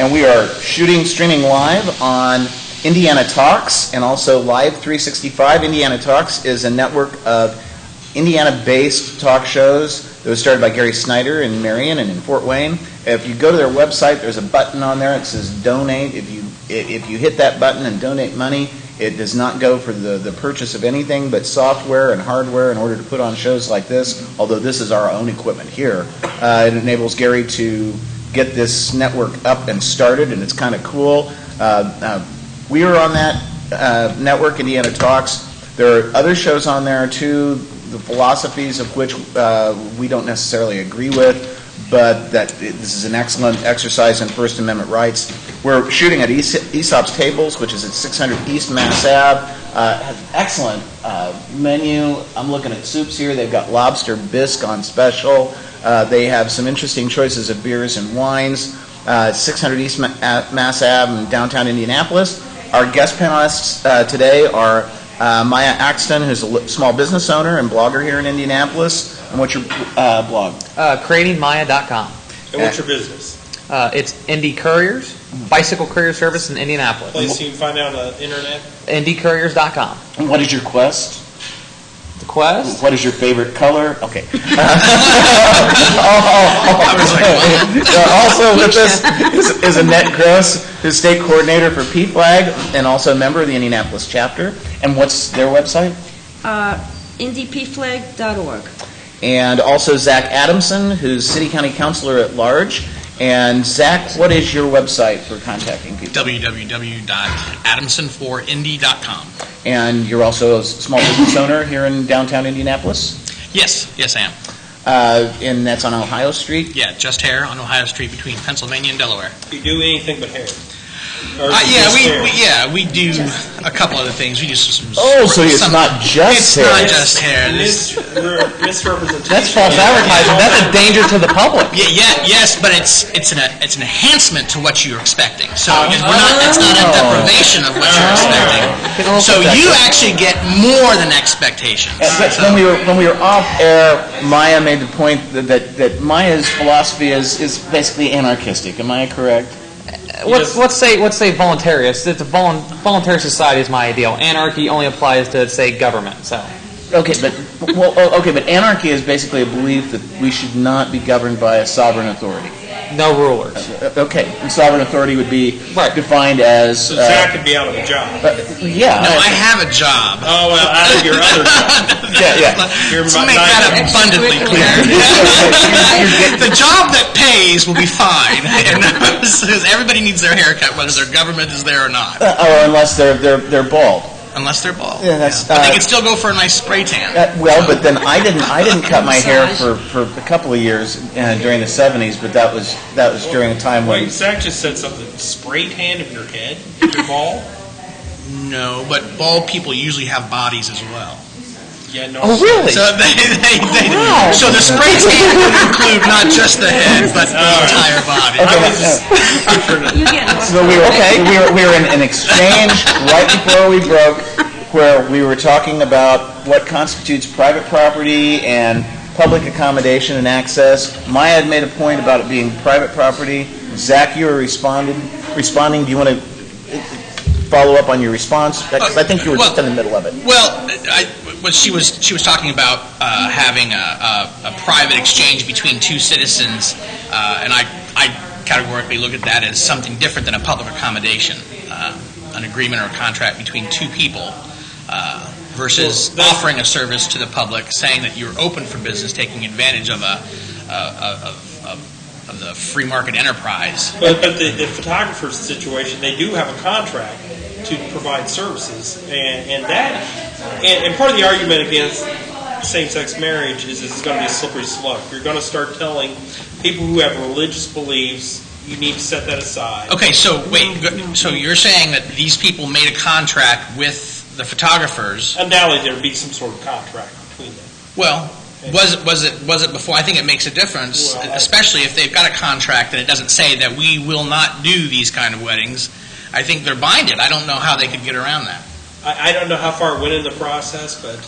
and we are streaming live on Indiana Talks and also Live 365. Indiana Talks is a network of Indiana-based talk shows that was started by Gary Snyder in Marion and in Fort Wayne. If you go to their website, there's a button on there that says donate. If you hit that button and donate money, it does not go for the purchase of anything but software and hardware in order to put on shows like this, although this is our own equipment here. It enables Gary to get this network up and started, and it's kind of cool. We are on that network, Indiana Talks. There are other shows on there, too, the philosophies of which we don't necessarily agree with, but that this is an excellent exercise in First Amendment rights. We're shooting at Aesop's Tables, which is at 600 East Mass Ave. Has an excellent menu. I'm looking at soups here. They've got lobster bisque on special. They have some interesting choices of beers and wines. 600 East Mass Ave in downtown Indianapolis. Our guest panelists today are Maya Axton, who's a small business owner and blogger here in Indianapolis. And what's your blog? CreatingMaya.com. And what's your business? It's Indy Couriers, bicycle courier service in Indianapolis. Place you can find out on the internet? IndyCouriers.com. And what is your quest? The quest? What is your favorite color? Okay. Also with us is Annette Gross, who's state coordinator for PFLAG and also a member of the Indianapolis chapter. And what's their website? IndyPFlag.org. And also Zach Adamson, who's city county councilor at large. And Zach, what is your website for contacting people? www.adamsonforindy.com. And you're also a small business owner here in downtown Indianapolis? Yes, I am. And that's on Ohio Street? Yeah, just hair on Ohio Street between Pennsylvania and Delaware. You do anything but hair? We do a couple other things. We do some. So it's not just hair. It's not just hair. Misrepresentation. That's false advertising. That's a danger to the public. Yes, but it's an enhancement to what you're expecting. So it's not a deprivation of what you're expecting. So you actually get more than expectations. When we were off air, Maya made the point that Maya's philosophy is basically anarchistic. Am I correct? Let's say voluntarist. It's a voluntary society is my ideal. Anarchy only applies to, say, government. So. Okay, but anarchy is basically a belief that we should not be governed by a sovereign authority. No rulers. Okay, and sovereign authority would be defined as... So Zach could be out of a job. Yeah. No, I have a job. Oh, well, out of your other job. Yeah. Let's make that abundantly clear. The job that pays will be fine. Everybody needs their haircut, whether their government is there or not. Or unless they're bald. Unless they're bald. Yeah, that's. But they can still go for a nice spray tan. But then I didn't cut my hair for a couple of years during the '70s. But that was during a time when. Wait, Zach just said something. Spray tan of your head if you're bald? No, but bald people usually have bodies as well. Yeah, no. Oh, really? So so the spray tan would include not just the head, but the entire body. So we were in an exchange right before we broke, where we were talking about what constitutes private property and public accommodation and access. Maya had made a point about it being private property. Zach, you were responding. Do you want to follow up on your response? Because I think you were just in the middle of it. Well, she was talking about having a private exchange between two citizens, and I categorically look at that as something different than a public accommodation, an agreement or a contract between two people, versus offering a service to the public, saying that you're open for business, taking advantage of the free market enterprise. But the photographer's situation, they do have a contract to provide services, and part of the argument against same-sex marriage is it's going to be a slippery slope. You're going to start telling people who have religious beliefs you need to set that aside. Okay, so so you're saying that these people made a contract with the photographers? Undoubtedly, there would be some sort of contract between them. Well, was it before? I think it makes a difference, especially if they've got a contract and it doesn't say that we will not do these kind of weddings. I think they're binded. I don't know how they could get around that. I don't know how far it went in the process, but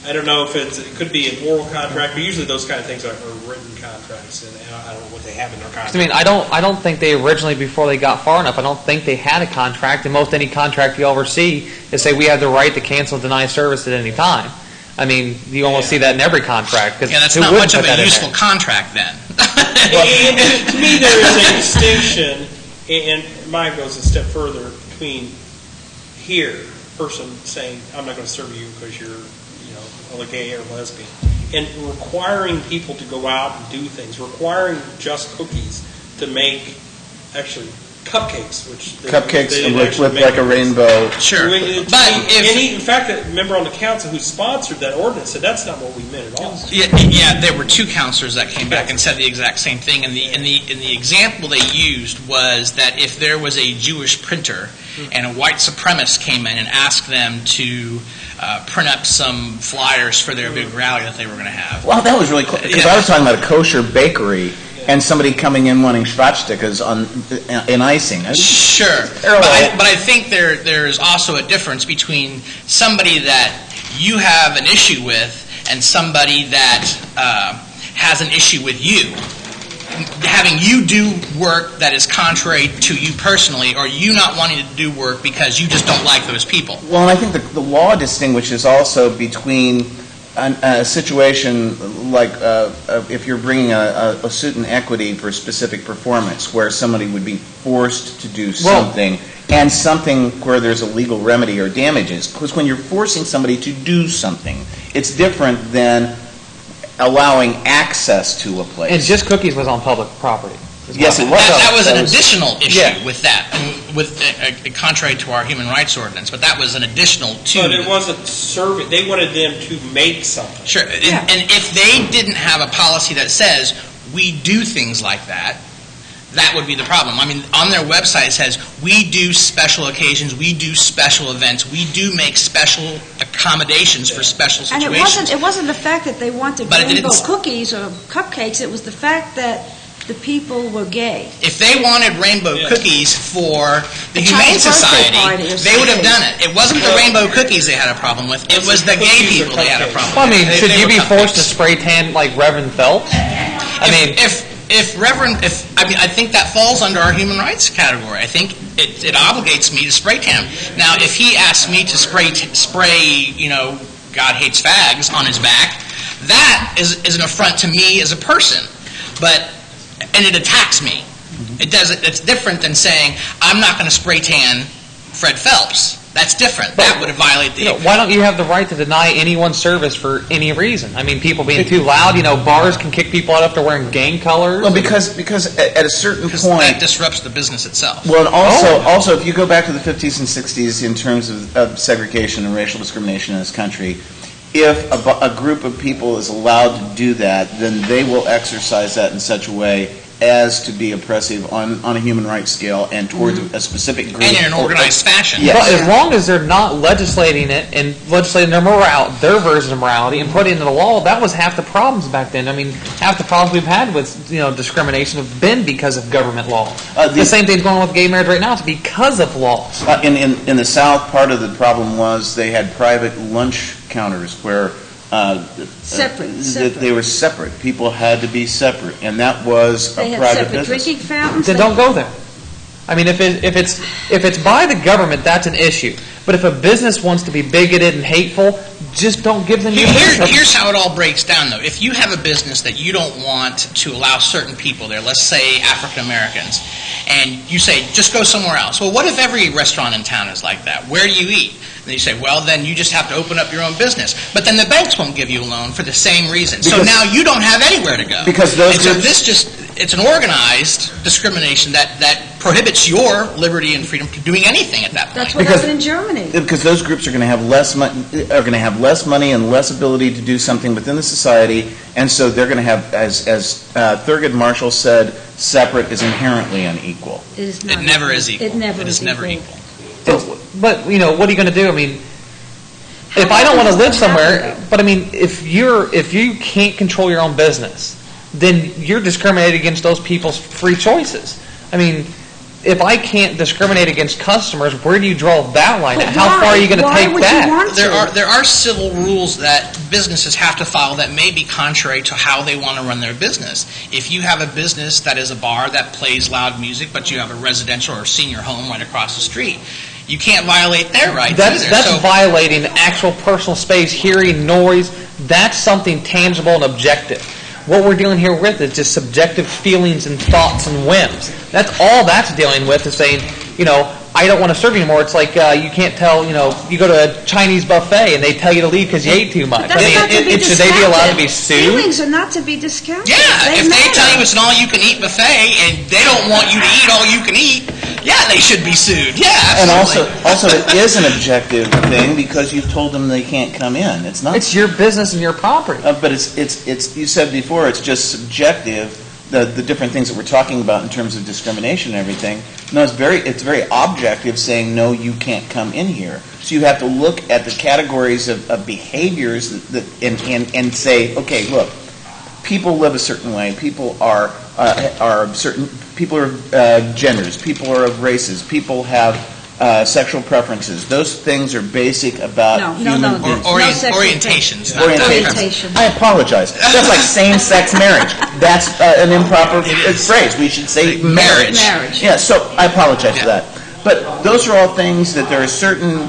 I don't know if it could be an oral contract, but usually those kind of things are written contracts, and I don't know what they have in their contract. I mean, I don't think they originally, before they got far enough, I don't think they had a contract. And most any contract you ever see is say we have the right to cancel and deny service at any time. I mean, you almost see that in every contract. Yeah, that's not much of a useful contract then. And to me, there is a distinction, and mine goes a step further between here, person saying, I'm not going to serve you because you're, a gay or lesbian, and requiring people to go out and do things, requiring Just Cookies to make actually cupcakes, which they with like a rainbow. Sure, in fact, a member on the council who sponsored that ordinance said that's not what we meant at all. Yeah, there were two counselors that came back and said the exact same thing. And the example they used was that if there was a Jewish printer and a white supremacist came in and asked them to print up some flyers for their big rally that they were going to have. Well, that was really cool because I was talking about a kosher bakery. And somebody coming in wanting schwarzstickers in icing. Sure, but I think there's also a difference between somebody that you have an issue with and somebody that has an issue with you. Having you do work that is contrary to you personally, or you not wanting to do work because you just don't like those people. Well, and I think the law distinguishes also between a situation like if you're bringing a suit in equity for a specific performance where somebody would be forced to do something and something where there's a legal remedy or damages. Because when you're forcing somebody to do something, it's different than allowing access to a place. And Just Cookies was on public property. Yes, it was. That was an additional issue with that, with contrary to our human rights ordinance. But that was an additional to. But it wasn't serving. They wanted them to make something. Sure, and if they didn't have a policy that says we do things like that, that would be the problem. I mean, on their website it says we do special occasions, we do special events, we do make special accommodations for special situations. And it wasn't the fact that they wanted rainbow cookies or cupcakes. It was the fact that the people were gay. If they wanted rainbow cookies for the Humane Society, they would have done it. It wasn't the rainbow cookies they had a problem with. It was the gay people they had a problem with. Well, I mean, should you be forced to spray tan like Reverend Phelps? I think that falls under our human rights category. I think it obligates me to spray tan. Now, if he asks me to spray, God hates fags on his back, that is an affront to me as a person. And it attacks me. It's different than saying, I'm not going to spray tan Fred Phelps. That's different. That would violate the... why don't you have the right to deny anyone service for any reason? I mean, people being too loud, bars can kick people out if they're wearing gang colors. Well, because at a certain point... that disrupts the business itself. Well, and also, if you go back to the 50s and 60s in terms of segregation and racial discrimination in this country, if a group of people is allowed to do that, then they will exercise that in such a way as to be oppressive on a human rights scale and towards a specific group. And in an organized fashion. Yes. But as long as they're not legislating it and legislating their version of morality and putting it into the law, that was half the problems back then. I mean, half the problems we've had with discrimination have been because of government law. The same thing's going on with gay marriage right now. It's because of laws. In the South, part of the problem was they had private lunch counters where separate. They were separate. People had to be separate, and that was they a private separate business. Drinking fountains. Then don't go there. I mean, if it's by the government, that's an issue. But if a business wants to be bigoted and hateful, just don't give them your business. Here's how it all breaks down, though. If you have a business that you don't want to allow certain people there, let's say African Americans, and you say, just go somewhere else. Well, what if every restaurant in town is like that? Where do you eat? And you say, well, then you just have to open up your own business. But then the banks won't give you a loan for the same reason. So now you don't have anywhere to go. Because it's an organized discrimination that prohibits your liberty and freedom from doing anything at that point. That's what happened in Germany. Because those groups are going to have less money and less ability to do something within the society, and so they're going to have, as Thurgood Marshall said, separate is inherently unequal. It is not. It never is equal. It never is never equal. But what are you going to do? I mean, if I don't want to live somewhere, but I mean, if you can't control your own business, then you're discriminating against those people's free choices. I mean, if I can't discriminate against customers, where do you draw that line? But How why? far are you going to Why take would that? you want to? There are civil rules that businesses have to follow that may be contrary to how they want to run their business. If you have a business that is a bar that plays loud music, but you have a residential or senior home right across the street, you can't violate their rights That's either. violating actual personal space, hearing, noise. That's something tangible and objective. What we're dealing here with is just subjective feelings and thoughts and whims. That's all that's dealing with, is saying, I don't want to serve you anymore. It's like you can't tell, you go to a Chinese buffet and they tell you to leave because you ate too much. But that's not to be should they be allowed to be discounted. sued? Feelings are not to be discounted. Yeah, if they matter. tell you it's an all-you-can-eat buffet and they don't want you to eat all-you-can-eat, yeah, they should be sued. Yeah, And absolutely. also it is an objective thing because you've told them they can't come in. It's not. It's your business and your property. But it's you said before, it's just subjective, the different things that we're talking about in terms of discrimination and everything. No, it's very objective, saying, no, you can't come in here. So you have to look at the categories of behaviors and say, okay, look, people live a certain way. People are certain. People are genders. People are of races. People have sexual preferences. Those things are basic about human beings. Orientations. not Orientation. I apologize. That's like same-sex marriage. That's an improper phrase. We should say marriage. Marriage. Yeah, so I apologize for that. But those are all things that there are certain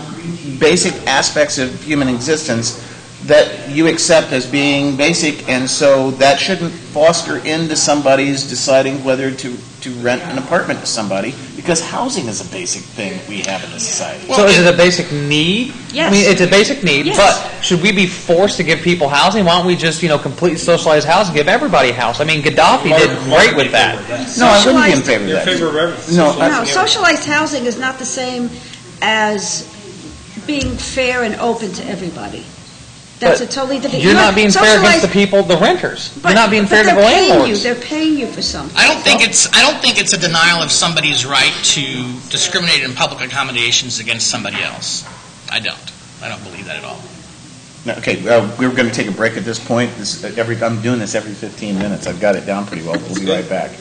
basic aspects of human existence that you accept as being basic, and so that shouldn't foster into somebody's deciding whether to rent an apartment to somebody, because housing is a basic thing we have in this society. So is it a basic need? Yes. I mean, it's a basic need, Yes. but should we be forced to give people housing? Why don't we just, completely socialize housing, give everybody a house? I mean, Gaddafi did great with that. No, I wouldn't be in favor of You're in that. favor of everything. No, No, socialized housing is not the same as being fair and open to everybody. That's But a totally different. You're not being fair against the socialized- people, the renters. but- You're not being but fair to the they're paying landlords. you. They're paying you for something. I don't think it's a denial of somebody's right to discriminate in public accommodations against somebody else. I don't believe that at all. No, okay, we're going to take a break at this point. I'm doing this every 15 minutes. I've got it down pretty well. We'll be right back.